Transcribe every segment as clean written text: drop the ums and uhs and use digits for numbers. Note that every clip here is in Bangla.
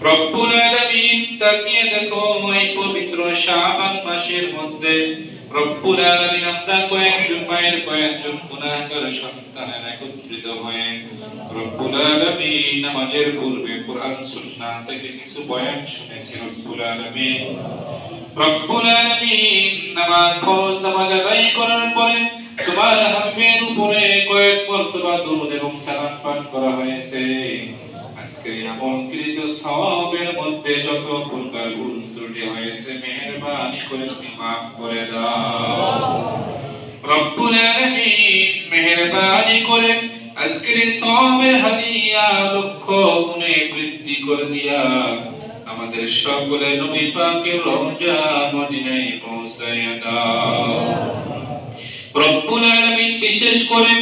রব্বুল আলামিন তাকিয়ে দেখো এই পবিত্র শাবান মাসের মধ্যে রব্বুল আলামিন আমরা কয়েকজন মায়ের কয়েকজন গুনাহগার সন্তানের একত্রিত হয়ে রব্বুল আলামিন নামাজের পূর্বে কোরআন সুন্নাহ থেকে কিছু বয়ান শুনেছি। রব্বুল আলামিন নামাজ ফরজ নামাজ আদায় করার পরে তোমার হাবিবের উপরে কয়েক মর্তবা দুরূদ এবং সালাম পাঠ করা হয়েছে। আজকে আমলকৃত সওয়াবের মধ্যে যত প্রকার ভুল ত্রুটি হয়েছে মেহেরবানি করে তুমি মাফ করে দাও। রব্বুল আলামিন মেহেরবানি করে আজকের সওয়াবের হাদিয়া লক্ষ গুণে বৃদ্ধি করে দিয়া আমাদের সকলে নবী পাকের রওজা মদিনায় পৌঁছায়া দাও। রব্বুল আলামিন বিশেষ করে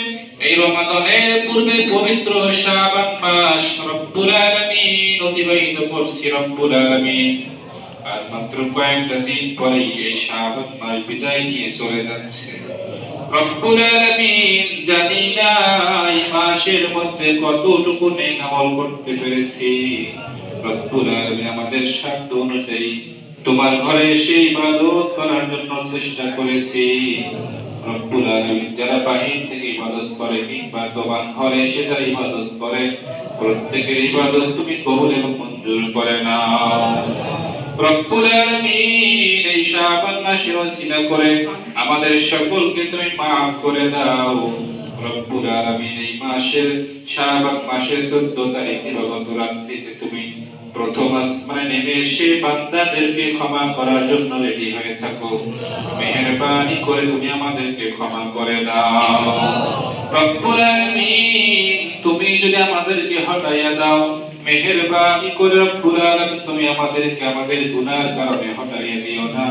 এই রমাদানের পূর্বে পবিত্র শাবান মাস রব্বুল আলামিন অতিবাহিত করছি। রব্বুল আলামিন আর মাত্র কয়েকটা দিন পরেই এই শাবান মাস বিদায় নিয়ে চলে যাচ্ছে। রব্বুল আলামিন জানি না এই মাসের মধ্যে কতটুকু নেক আমল করতে পেরেছি। রব্বুল আলামিন আমাদের সাধ্য অনুযায়ী তোমার ঘরে এসে ইবাদত করার জন্য চেষ্টা করেছি। রব্বুল আলামিন যারা বাহির থেকে ইবাদত করে কিংবা তোমার ঘরে এসে যারা ইবাদত করে প্রত্যেকের ইবাদত তুমি কবুল এবং মঞ্জুর করে নাও। রব্বুল আলামিন এই শাবান মাসের ওসিলা করে আমাদের সকলকে তুমি maaf করে দাও। রব্বুল আলামিন এই মাসের শাবান মাসের 14 তারিখে গত রাত্রিতে তুমি প্রথম আসমানে নেমে এসে বান্দাদেরকে ক্ষমা করার জন্য রেডি হয়ে থাকো। মেহেরবানি করে তুমি আমাদেরকে ক্ষমা করে দাও। রব্বুল আলামিন তুমি যদি আমাদেরকে হটাইয়া দাও মেহেরবানি করে রব্বুল আলামিন তুমি আমাদেরকে আমাদের গুনাহর কারণে হটাইয়া দিও না।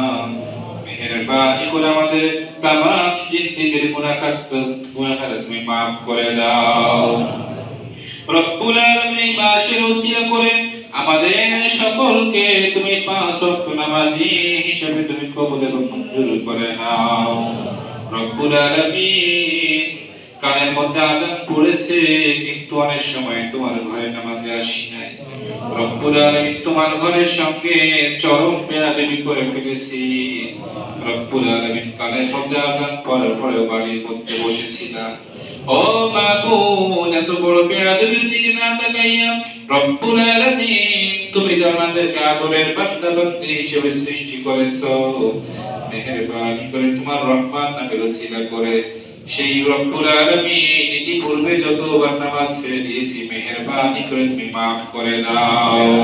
মেহেরবানি করে আমাদের तमाम জিন্দেগির গুনাহখাত তুমি maaf করে দাও। রব্বুল আলামিন মাসের ওসিলা করে আমাদের সকলকে তুমি 5 ওয়াক্ত নামাজি হিসেবে তুমি কবুল এবং মঞ্জুর করে নাও। রব্বুল আলামিন কানের মধ্যে আযান পড়েছে কিন্তু অনেক সময় তোমার ঘরে নামাজে আসি নাই। রব্বুল আলামিন তোমার ঘরের সঙ্গে চরম বেয়াদবি করে ফেলেছি। রব্বুল আলামিন কানের মধ্যে আযান পড়ার পরেও বাড়ির মধ্যে বসেছিলাম। ও মাবুদ এত বড় বেয়াদবির দিকে না তাকাইয়া রব্বুল আলামিন তুমি আমাদেরকে আদরের বান্দা বান্দি হিসেবে সৃষ্টি করেছো। মেহেরবানি করে তোমার রহমান নামের ওসিলা করে সেই রব্বুল আলামিন ইতিপূর্বে যতবার নামাজ ছেড়ে দিয়েছি মেহেরবানি করে তুমি maaf করে দাও।